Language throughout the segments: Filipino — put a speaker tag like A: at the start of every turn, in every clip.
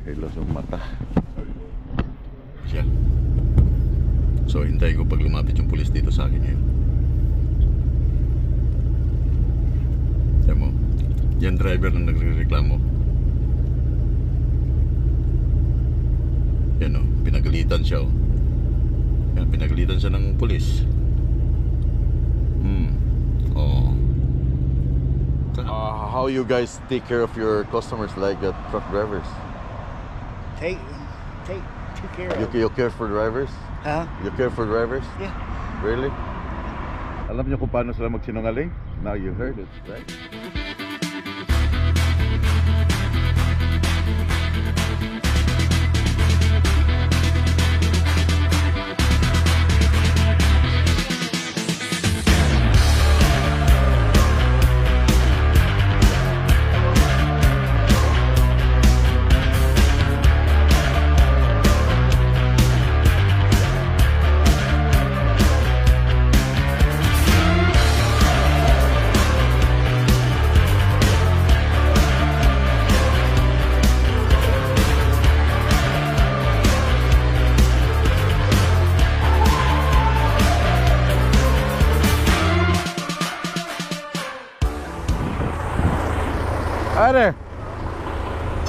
A: Hilos ng mata. Siya. So hintayin ko pag lumapit yung pulis dito sa akin ngayon. Tiyan mo, yan driver na nagrereklamo. Yan o, pinagalitan siya o. Yan, pinagalitan siya ng pulis. How you guys take care of your customers like truck drivers?
B: Take care of.
A: You care for drivers?
B: Huh?
A: You care for drivers?
B: Yeah.
A: Really? Alam niyo kung paano sila magsinungaling? Now you heard it, right? Hi there.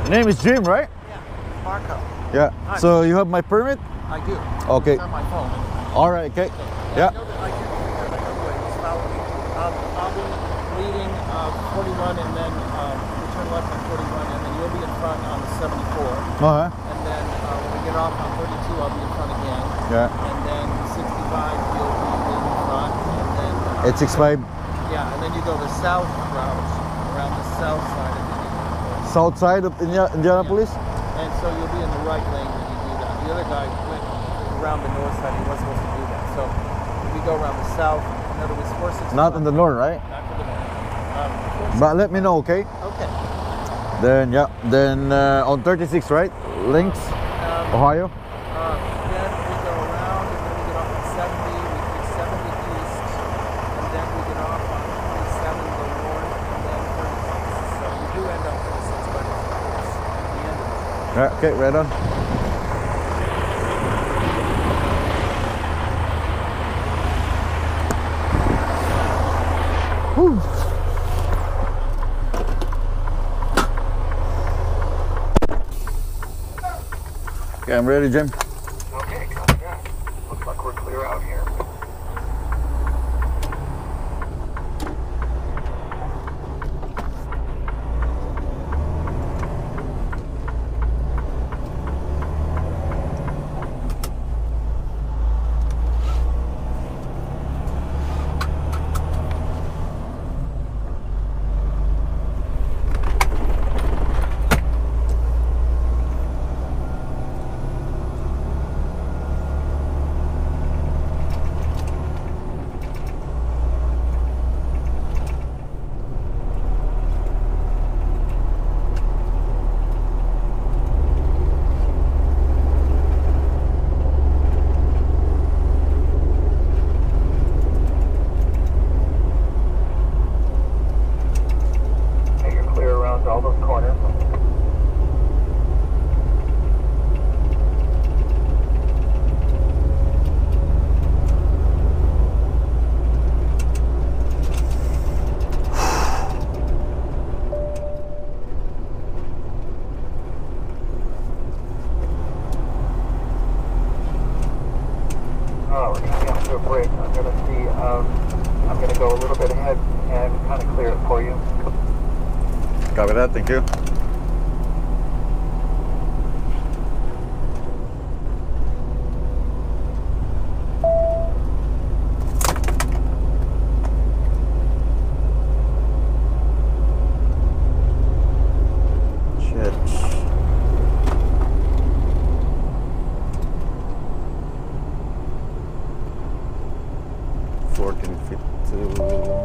A: Your name is Jim, right?
B: Yeah. Marco.
A: Yeah.
B: Hi.
A: So you have my permit?
B: I do.
A: Okay.
B: It's on my phone.
A: All right. Okay. Yeah.
B: I know that I can because I know where it's following. I'll be leading 41 and then we turn left on 41 and then you'll be in front on the 74.
A: Uh-huh.
B: And then when we get off on 32, I'll be in front again.
A: Yeah.
B: And then 65, you'll be in front. And then
A: It's 65.
B: yeah, and then you go the south route around the south side of Indianapolis.
A: South side of Indianapolis?
B: And so you'll be in the right lane when you do that. The other guy went around the north side. He wasn't supposed to do that. So if we go around the south, in other words, 465.
A: Not in the north, right?
B: Not to the north.
A: But let me know, okay?
B: Okay.
A: Then, yeah. Then on 36, right? Links, Ohio.
B: Then we go around and then we get off on 70. We take 70 east. And then we get off on 27, go north, and then 36. So we do end up 36, but it's at the end of it.
A: Yeah, okay, right on. Whew. Okay, I'm ready, Jim.
C: Okay, copy that. Looks like we're clear out here. All those corners. Oh, we're coming up to a break. I'm going to see, I'm going to go a little bit ahead and kind of clear it for you.
A: Copy that, thank you. Shit. 1452.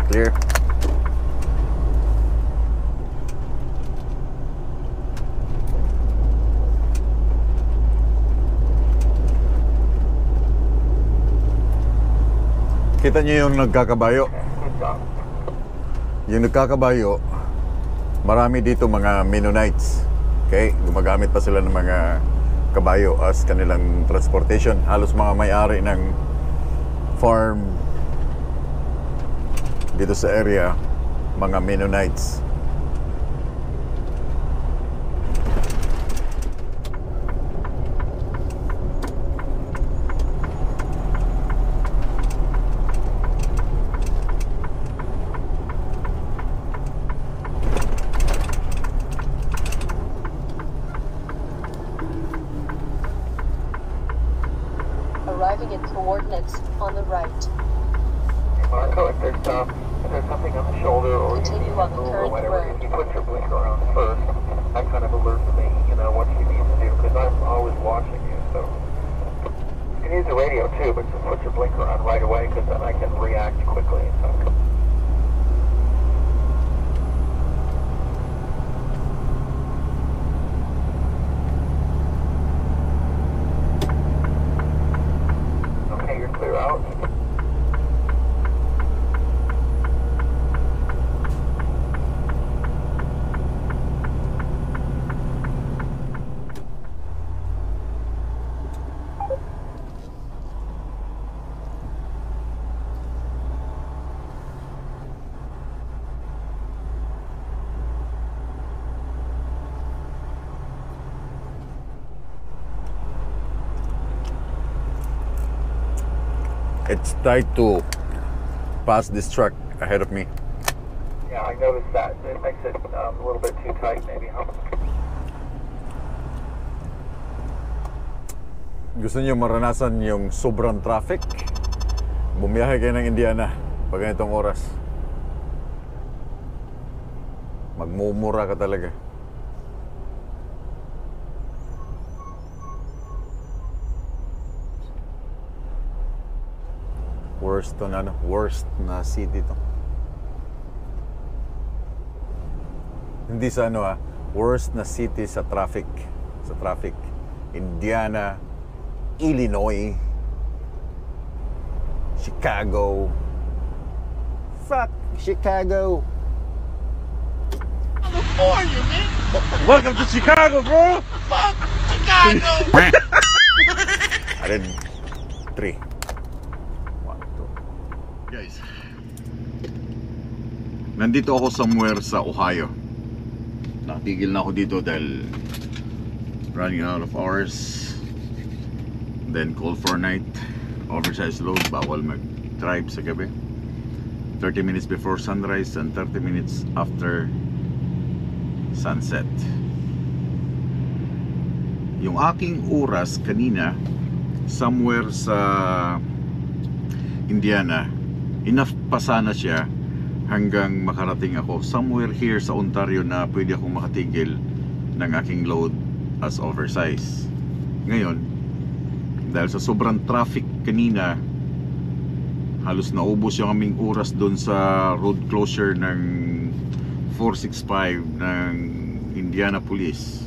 A: Clear. Kita niyo yung nagkakabayo.
C: Good job.
A: Yung nagkakabayo, marami dito mga Mennonites. Okay? Gumagamit pa sila ng mga kabayo as kanilang transportation. Halos mga may-ari ng farm dito sa area, mga Mennonites.
D: Arriving at coordinates on the right.
C: Marco, if there's something on the shoulder or you
D: Continue
C: need
D: on
C: to
D: the
C: move or
D: current
C: whatever,
D: road.
C: if you put your blinker on first, that kind of alerts me, you know, what you need to do, because I'm always watching you, so. You can use the radio too, but just put your blinker on right away, because then I can react quickly. So. Okay, you're clear out.
A: It's tight to pass this truck ahead of me.
C: Yeah, I noticed that. It makes it a little bit too tight, maybe, huh?
A: Gusto niyo maranasan yung sobrang traffic? Bumiyahe kayo ng Indiana pag ganitong oras. Magmumura ka talaga. Worst na city to. Hindi sa worst na city sa traffic. Sa traffic. Indiana, Illinois, Chicago. Fuck Chicago.
E: California, man.
A: Welcome to Chicago, bro.
E: Fuck Chicago.
A: I did 3. 1, 2. Guys, nandito ako somewhere sa Ohio. Natigil na ako dito dahil running out of hours. Then call for night. Oversized load, bawal mag-drive sa gabi. 30 minutes before sunrise and 30 minutes after sunset. Yung aking oras kanina somewhere sa Indiana, enough pa sana siya hanggang makarating ako somewhere here sa Ontario na pwede akong makatigil ng aking load as oversize. Ngayon, dahil sa sobrang traffic kanina, halos naubos yung aming oras doon sa road closure ng 465 ng Indiana Police.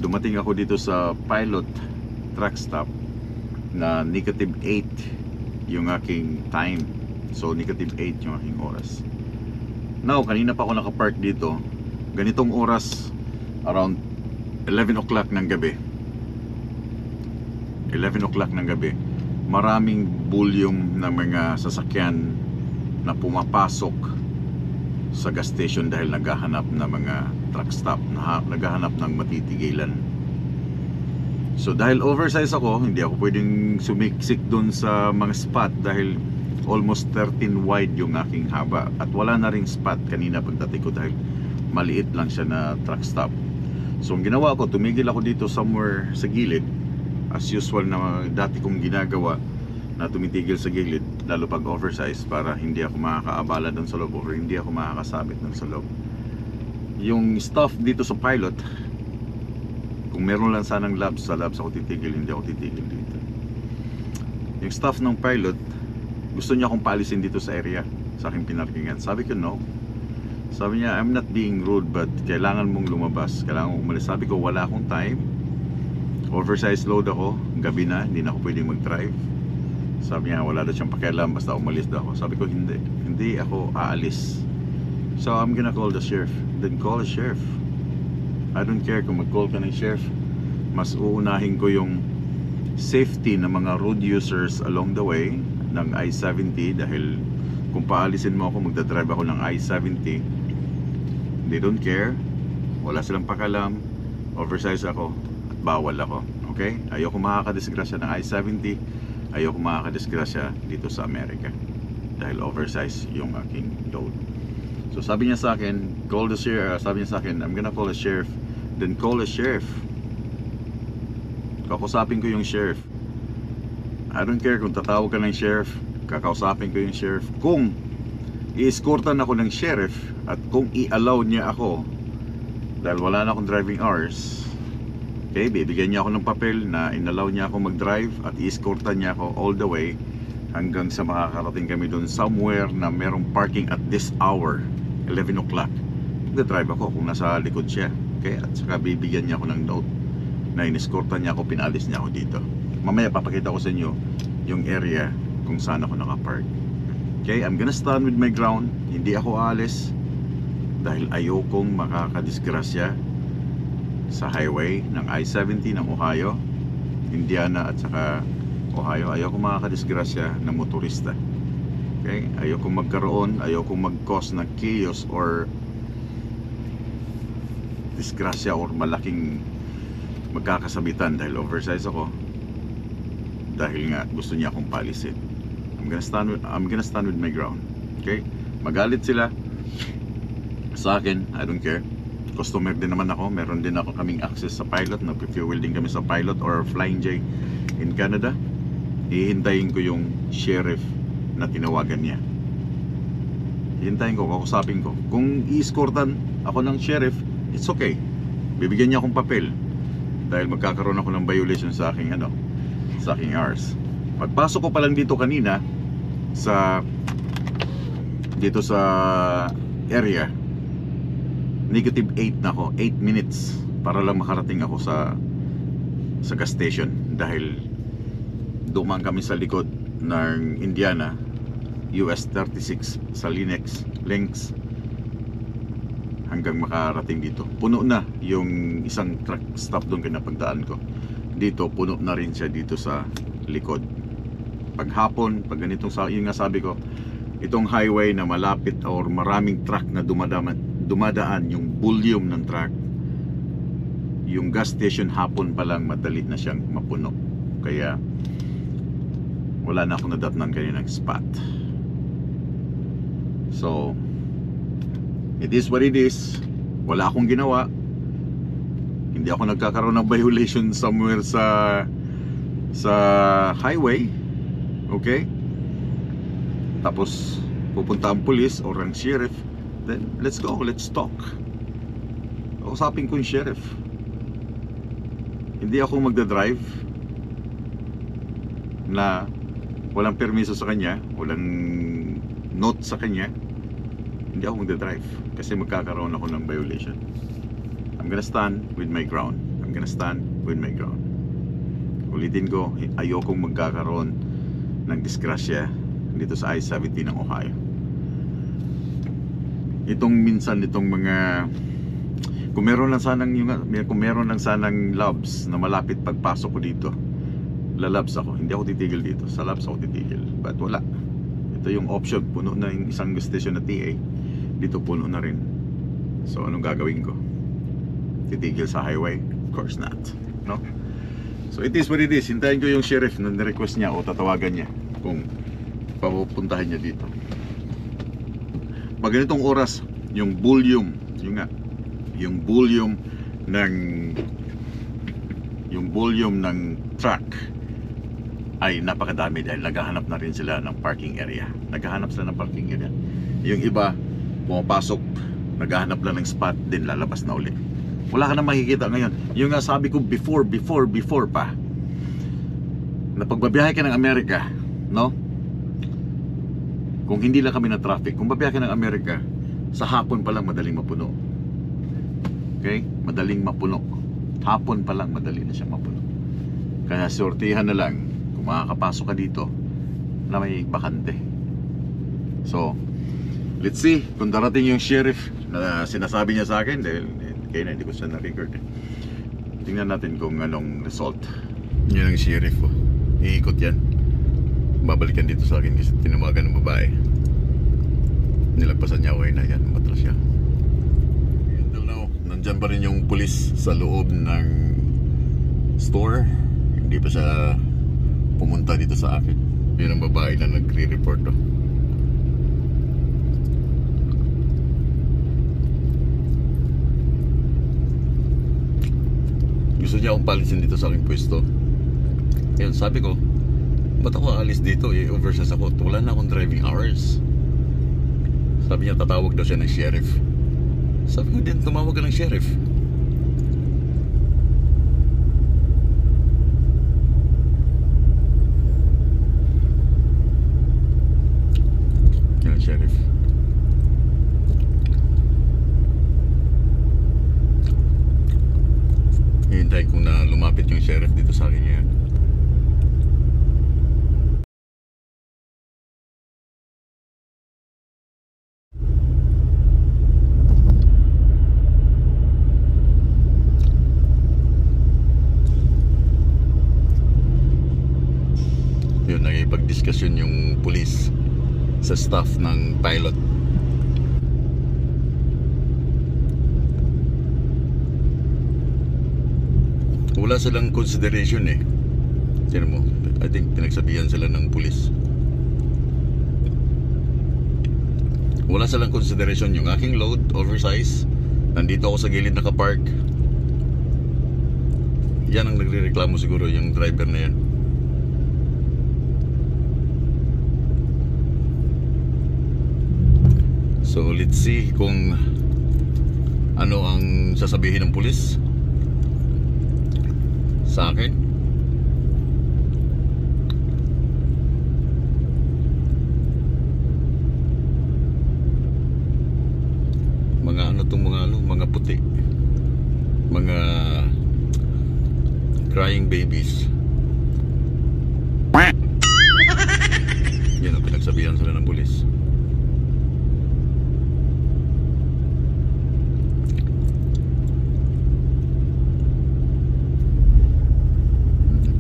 A: Dumating ako dito sa Pilot truck stop na negative 8 yung aking time. So negative 8 yung aking oras. Now, kanina pa ako nakapark dito. Ganitong oras, around 11 o'clock ng gabi. 11 o'clock ng gabi, maraming volume ng mga sasakyan na pumapasok sa gas station dahil naghahanap ng mga truck stop, naghahanap ng matitigilan. So dahil oversize ako, hindi ako pwedeng sumiksik doon sa mga spot dahil almost 13 wide yung aking haba at wala na ring spot kanina pagdating ko dahil maliit lang siya na truck stop. So ang ginawa ko, tumigil ako dito somewhere sa gilid, as usual na dati kong ginagawa, na tumitigil sa gilid lalo pag oversize para hindi ako makakaabala doon sa loob or hindi ako makakasabit doon sa loob. Yung staff dito sa Pilot, kung meron lang sanang labs, sa labs ako titigil, hindi ako titigil dito. Yung staff ng Pilot, gusto niya akong paalisin dito sa area sa aking pinarkingan. Sabi ko no. Sabi niya, I'm not being rude but kailangan mong lumabas, kailangan mong umalis. Sabi ko, wala akong time, oversized load ako, gabi na, hindi na ako pwedeng mag-drive. Sabi niya, wala daw siyang pakialam, basta umalis daw ako. Sabi ko, hindi ako aalis. So I'm gonna call the sheriff. Then call the sheriff. I don't care kung mag-call ka ng sheriff. Mas uunahin ko yung safety ng mga road users along the way ng I-70, dahil kung paalisin mo ako, magdadrive ako ng I-70, they don't care, wala silang pakalam, oversize ako at bawal ako. Okay? Ayoko makakadisgrasya ng I-70, ayoko makakadisgrasya dito sa Amerika dahil oversize yung aking load. So sabi niya sa akin, call the sheriff. Sabi niya sa akin, I'm gonna call the sheriff. Then call the sheriff. Kakusapin ko yung sheriff. I don't care kung tatawag ka ng sheriff, kakausapin ko yung sheriff. Kung i-escortan ako ng sheriff at kung i-allow niya ako, dahil wala na akong driving hours, okay, bibigyan niya ako ng papel na in-allow niya ako mag-drive at i-escortan niya ako all the way hanggang sa makakarating kami doon somewhere na merong parking at this hour, 11 o'clock. Mag-drive ako kung nasa likod siya. Okay? At saka bibigyan niya ako ng note na in-escortan niya ako, pinalis niya ako dito. Mamaya papakita ko sa inyo yung area kung saan ako nakapark. Okay, I'm gonna stand with my ground. Hindi ako aalis dahil ayokong makakadisgrasya sa highway ng I-70 ng Ohio, Indiana at saka Ohio. Ayokong makakadisgrasya ng motorista. Okay, ayokong magkaroon, ayokong mag-cause ng chaos or disgrasya or malaking magkakasabitan dahil oversize ako, dahil nga gusto niya akong palisin. I'm gonna stand with my ground. Okay? Magalit sila sa akin, I don't care. Customer din naman ako, meron din ako kaming access sa pilot, nag-fuel din kami sa pilot or Flying J in Canada. Hihintayin ko yung sheriff na tinawagan niya. Hihintayin ko, kakusapin ko. Kung i-escortan ako ng sheriff, it's okay. Bibigyan niya akong papel dahil magkakaroon ako ng violation sa aking sa aking hours. Pagpasok ko pa lang dito kanina dito sa area, negative 8 na ako, 8 minutes para lang makarating ako sa gas station dahil dumaan kami sa likod ng Indiana US 36 sa Links hanggang makarating dito. Puno na yung isang truck stop doon kinapagdaan ko. Dito puno na rin siya dito sa likod. Paghapon, pag ganitong yun nga sabi ko, itong highway na malapit or maraming truck na dumadaan, yung volume ng truck, yung gas station hapon pa lang madali na siyang mapuno. Kaya wala na akong nadatnan kaninang spot. So it is what it is. Wala akong ginawa. Hindi ako nagkakaroon ng violation somewhere sa highway. Okay? Tapos pupunta ang police or ang sheriff, then let's go, let's talk. Kausapin ko yung sheriff. Hindi ako magdadrive na walang permiso sa kanya, walang note sa kanya. Hindi ako magdadrive kasi magkakaroon ako ng violation. I'm gonna stand with my ground. I'm gonna stand with my ground. Ulitin ko, ayokong magkakaroon ng disgrasya dito sa I-70 ng Ohio. Itong minsan itong mga kung meron lang sanang labs na malapit pagpasok ko dito, lalabs ako. Hindi ako titigil dito. Sa labs ako titigil. But wala. Ito yung option. Puno na yung isang station na TA. Dito puno na rin. So anong gagawin ko? Titigil sa highway? Of course not. No? So it is what it is. Hintayin ko yung sheriff na nirequest niya o tatawagan niya kung papupuntahan niya dito. Pag ganitong oras, yung volume ng truck ay napakadami dahil naghahanap na rin sila ng parking area. Naghahanap sila ng parking area. Yung iba pumapasok, naghahanap lang ng spot, din lalabas na uli. Wala ka na makikita ngayon. Yung nga sabi ko before pa, na pagbabiyahe ka ng Amerika, no? Kung hindi lang kami na traffic, kung babiyahe ng Amerika, sa hapon pa lang madaling mapuno. Okay? Madaling mapuno. Hapon pa lang madali na siya mapuno. Kaya sortihan na lang kung makakapasok ka dito na may bakante. So, let's see kung darating yung sheriff na sinasabi niya sa akin, dahil kaya na hindi ko siya na-record. Tingnan natin kung anong result. Yan ang sheriff, oh. Iikot yan. Babalikan dito sa akin kasi tinawagan ng babae. Nilagpasan niya, okay na yan, matras siya. Until now, nandyan pa rin yung pulis sa loob ng store. Hindi pa siya pumunta dito sa akin. Yun ang babae na nagre-report, oh. Gusto niya akong palisin dito sa aking pwesto. Ayun, sabi ko, ba't ako aalis dito? I-overseas ako. Wala na akong driving hours. Sabi niya, tatawag daw siya ng sheriff. Sabi ko din, tumawag ka ng sheriff. Yan, sheriff. Hintayin kong na lumapit yung sheriff dito sa akin ngayon. Yun, nakipag-discussion yung police sa staff ng pilot. Wala silang consideration eh. Tiyan mo, I think pinagsabihan sila ng police. Wala silang consideration. Yung aking load, oversize. Nandito ako sa gilid nakapark. Yan ang nagre-reklamo siguro, yung driver na yan. So let's see kung ano ang sasabihin ng pulis sa akin. Mga ano tong mga puti, mga crying babies. Yan ang pinagsabihan sila ng pulis.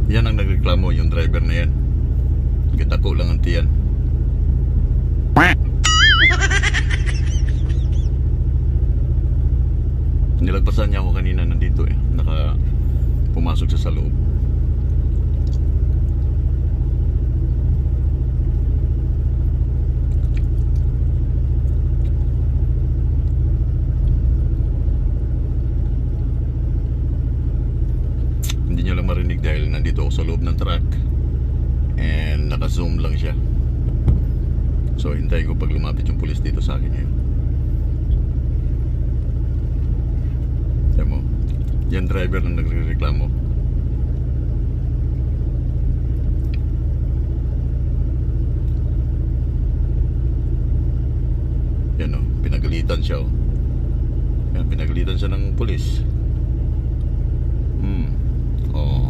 A: Yan ang nagreklamo, yung driver na yan. Kitako lang ang tiyan. Nilagpasan niya ako kanina nandito eh. Pumasok siya sa loob. Hindi niyo lang marinig dahil nandito ako sa loob ng truck and naka-zoom lang siya. So hintayin ko pag lumapit yung pulis dito sa akin ngayon. Yan mo, yan driver na nagre-reklamo. Yan o, pinagalitan siya o. Yan, pinagalitan siya ng pulis. Oh.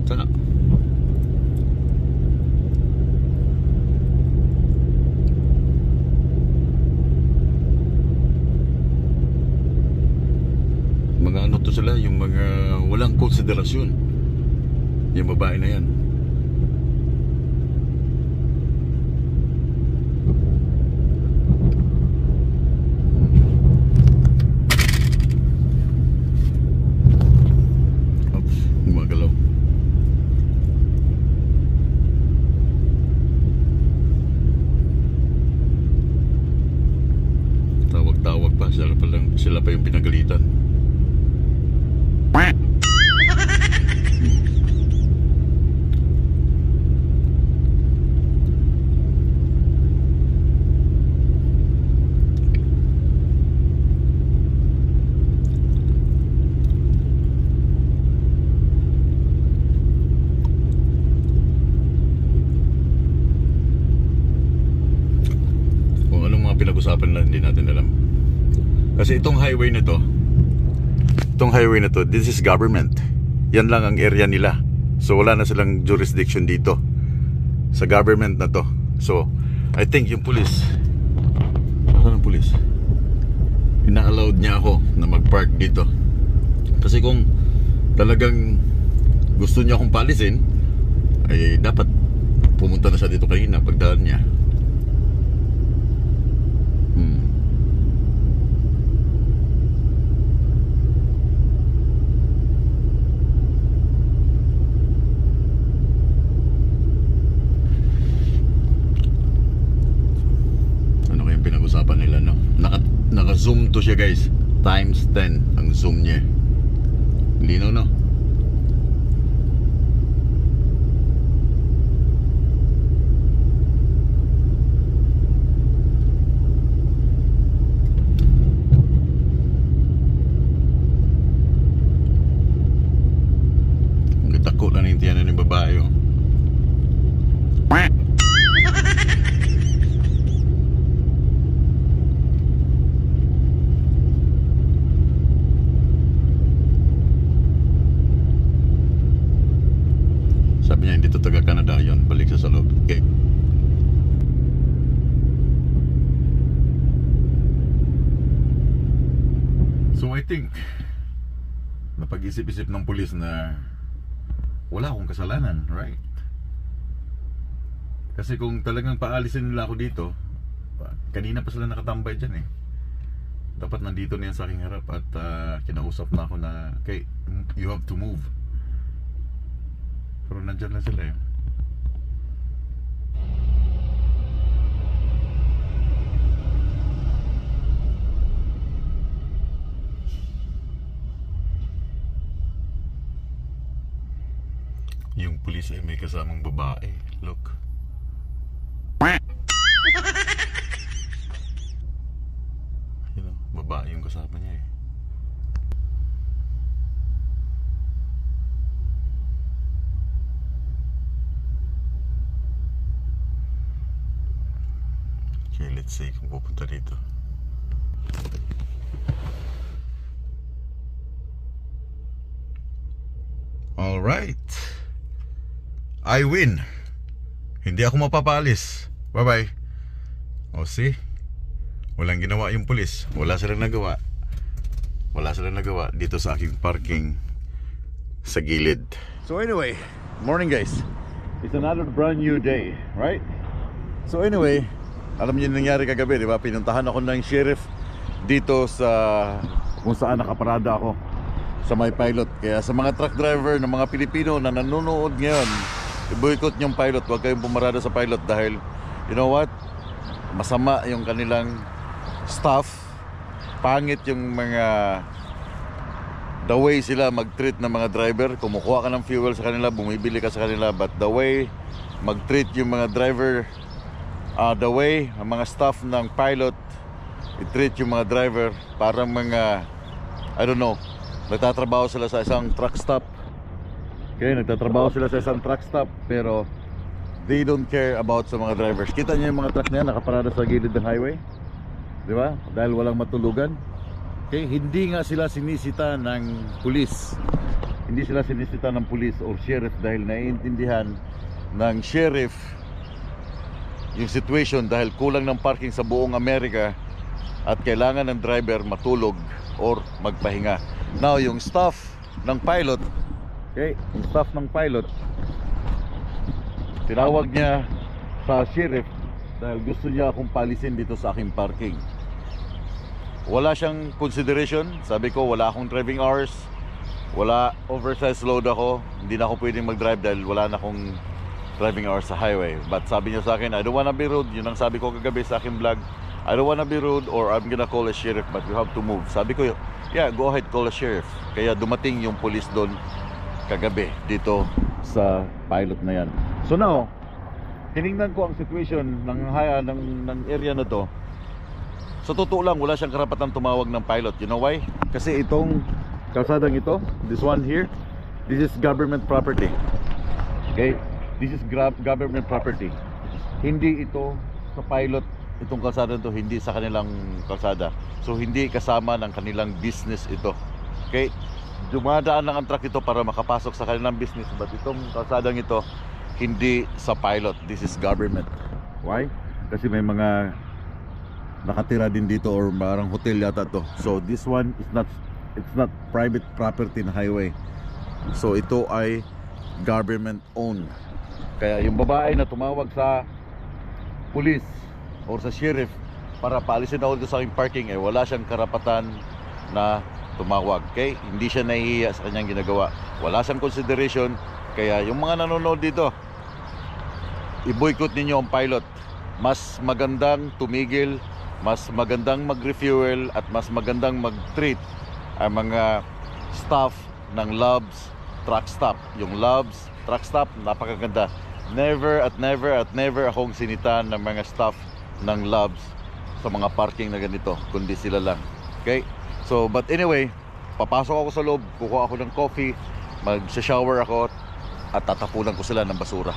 A: Sana. Mga ano to sila, yung mga walang konsiderasyon. Yung babae na yan. Tawag pa, sila pa yung pinagalitan. hindi natin alam. Kasi itong highway na to, this is government. Yan lang ang area nila. So wala na silang jurisdiction dito sa government na to. So I think yung police, nasaan ang police? Ina-allowed niya ako na mag-park dito. Kasi kung talagang gusto niya akong paalisin, ay dapat pumunta na siya dito kanina pagdaan niya. Ano kayang pinag-usapan nila, no? Naka-zoom to siya, guys. Times 10 ang zoom niya. Linaw, no? Tako lang yung tiyanan ng babae, oh. Sabi niya hindi to taga Canada yun, balik sa loob. Okay. So I think napag-isip-isip ng pulis na wala akong kasalanan, right? Kasi kung talagang paalisin nila ako dito, kanina pa sila nakatambay dyan eh. Dapat nandito na yan sa aking harap at kinausap na ako na, okay, you have to move. Pero nandyan na sila eh. Yung pulis ay may kasamang babae. Look. You know, babae yung kasama niya eh. Okay, let's see kung pupunta dito. Alright, I win. Hindi ako mapapalis. Bye bye. O see, walang ginawa yung pulis. Wala silang nagawa. Wala silang nagawa dito sa aking parking sa gilid. So anyway, morning guys. It's another brand new day, right? So anyway, alam niyo yung nangyari kagabi, di ba? Pinuntahan ako ng sheriff dito sa kung saan nakaparada ako sa may pilot. Kaya sa mga truck driver ng mga Pilipino na nanonood ngayon, i-boycott yung pilot. Huwag kayong pumarada sa pilot dahil you know what? Masama yung kanilang staff. Pangit yung mga the way sila mag-treat ng mga driver. Kumukuha ka ng fuel sa kanila, bumibili ka sa kanila, but the way mag-treat yung mga driver, the way ang mga staff ng pilot i-treat yung mga driver, parang mga I don't know, nagtatrabaho sila sa isang truck stop. Okay, nagtatrabaho sila sa isang truck stop pero they don't care about sa mga drivers. Kita niyo yung mga truck na yan nakaparada sa gilid ng highway, di ba? Dahil walang matulugan. Okay, hindi nga sila sinisita ng pulis. Hindi sila sinisita ng pulis or sheriff dahil naiintindihan ng sheriff yung situation dahil kulang ng parking sa buong Amerika at kailangan ng driver matulog or magpahinga. Now, yung staff ng pilot, okay, yung staff ng pilot, tinawag niya sa sheriff dahil gusto niya akong palisin dito sa aking parking. Wala siyang consideration. Sabi ko, wala akong driving hours, wala, oversized load ako, hindi na ako pwedeng mag-drive dahil wala na akong driving hours sa highway. But sabi niya sa akin, I don't wanna be rude. Yun ang sabi ko kagabi sa aking vlog. I don't wanna be rude or I'm gonna call a sheriff, but you have to move. Sabi ko, yeah, go ahead, call a sheriff. Kaya dumating yung police doon kagabi dito sa pilot na yan. So now, tinignan ko ang situation ng area na to. Sa totoo lang, wala siyang karapatan tumawag ng pilot. You know why? Kasi itong kalsadang ito, this one here, this is government property. Okay? This is government property. Hindi ito sa pilot itong kalsada to hindi sa kanilang kalsada. So hindi kasama ng kanilang business ito. Okay? Dumadaan lang ang truck ito para makapasok sa kanilang business, but itong kalsadang ito hindi sa pilot. This is government. Why? Kasi may mga nakatira din dito or parang hotel yata to. So this one is not, it's not private property na highway. So ito ay government owned. Kaya yung babae na tumawag sa police or sa sheriff para paalisin ako dito sa aking parking, eh wala siyang karapatan na tumawag. Okay? Hindi siya nahihiya sa kanyang ginagawa. Wala siyang consideration. Kaya yung mga nanonood dito, i-boycott ninyo ang pilot. Mas magandang tumigil, mas magandang mag-refuel, at mas magandang mag-treat ang mga staff ng Loves Truck Stop. Yung Loves Truck Stop, napakaganda. Never at never at never akong sinitan ng mga staff ng Loves sa mga parking na ganito, kundi sila lang. Okay? So, but anyway, papasok ako sa loob, kukuha ako ng coffee, mag-shower ako, at tatapunan ko sila ng basura.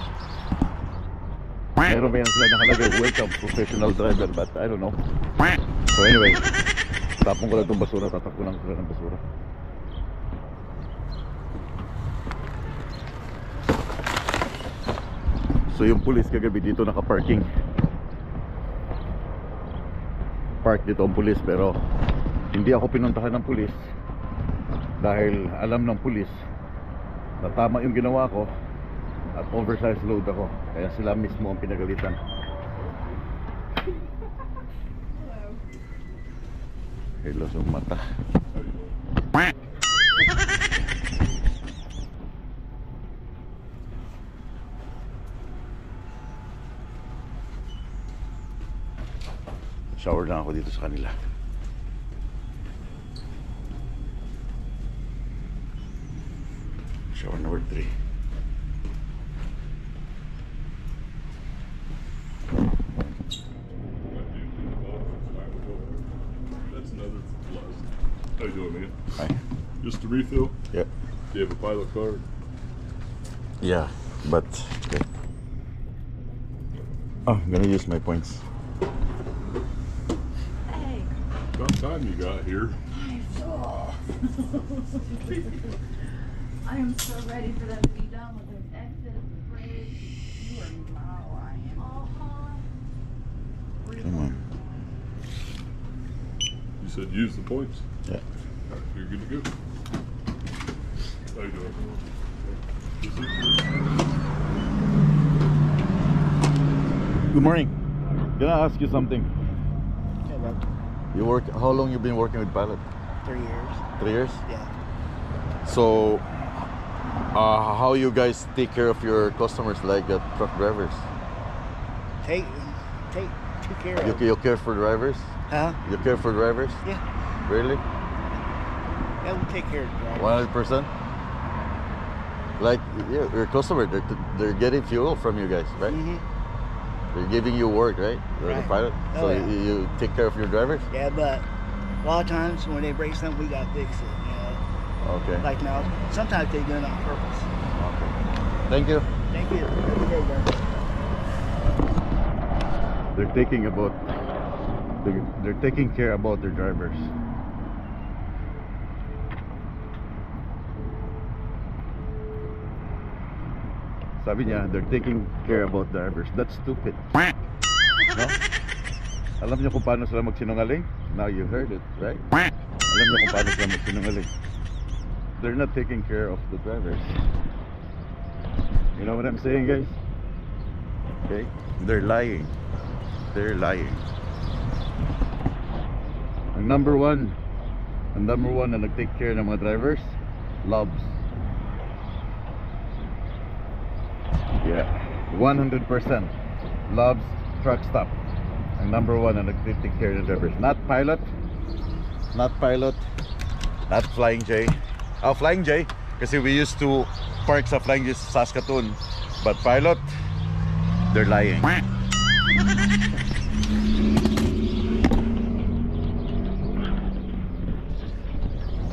A: Meron ba yan sila nakalagay, welcome professional driver, but I don't know. So anyway, tapon ko lang itong basura, tatapunan ko sila ng basura. So yung pulis kagabi dito naka-parking. Park dito ang pulis, pero hindi ako pinuntahan ng pulis dahil alam ng pulis na tama yung ginawa ko at oversized load ako, kaya sila mismo ang pinagalitan. Hello sa mata. Shower lang ako dito sa kanila. Shower number 3.
F: That's another plus. How you doing, man?
A: Hi.
F: Just a refill?
A: Yeah.
F: Do you have a pilot card?
A: Yeah, but okay. Oh, I'm gonna use my points.
F: About time you got here.
G: I am so ready for them to be done with this exit bridge. You already know how I am.
A: Come on.
F: You said use the points.
A: Yeah.
F: All right, you're good to go. How you doing?
A: Good morning. Can I ask you something?
H: Hello.
A: You work? How long you been working with pilot?
H: 3 years.
A: 3 years.
H: Yeah.
A: So, how you guys take care of your customers, like truck drivers?
H: Take care of.
A: You care for drivers?
H: Huh?
A: You care for drivers?
H: Yeah.
A: Really?
H: Yeah, we take care of drivers.
A: 100%. Like, yeah, your customer, they're getting fuel from you guys, right?
H: Mm-hmm.
A: They're giving you work, right? You're the
H: Right.
A: pilot,
H: Oh,
A: so
H: yeah.
A: you take care of your drivers.
H: Yeah, but a lot of times when they break something, we gotta fix it. You know,
A: Okay.
H: like now, sometimes they do it on purpose.
A: Okay. Thank you.
H: Thank you. Have a good day, guys.
A: They're taking care about their drivers. Sabi niya, they're taking care about drivers. That's stupid. No? Alam niyo kung paano sila magsinungaling? Now you heard it, right? Alam niyo kung paano sila magsinungaling. They're not taking care of the drivers. You know what I'm saying, guys? Okay? They're lying. They're lying. Ang number one na nag-take care ng mga drivers, Loves. Yeah, 100% Loves Truck Stop. Ang number one na nag-take care ng drivers. Not pilot, not Flying J. Oh, Flying J, kasi we used to park sa Flying J sa Saskatoon. But pilot, they're lying.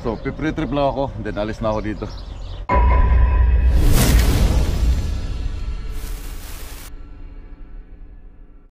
A: So, pre-trip lang ako, then alis na ako dito.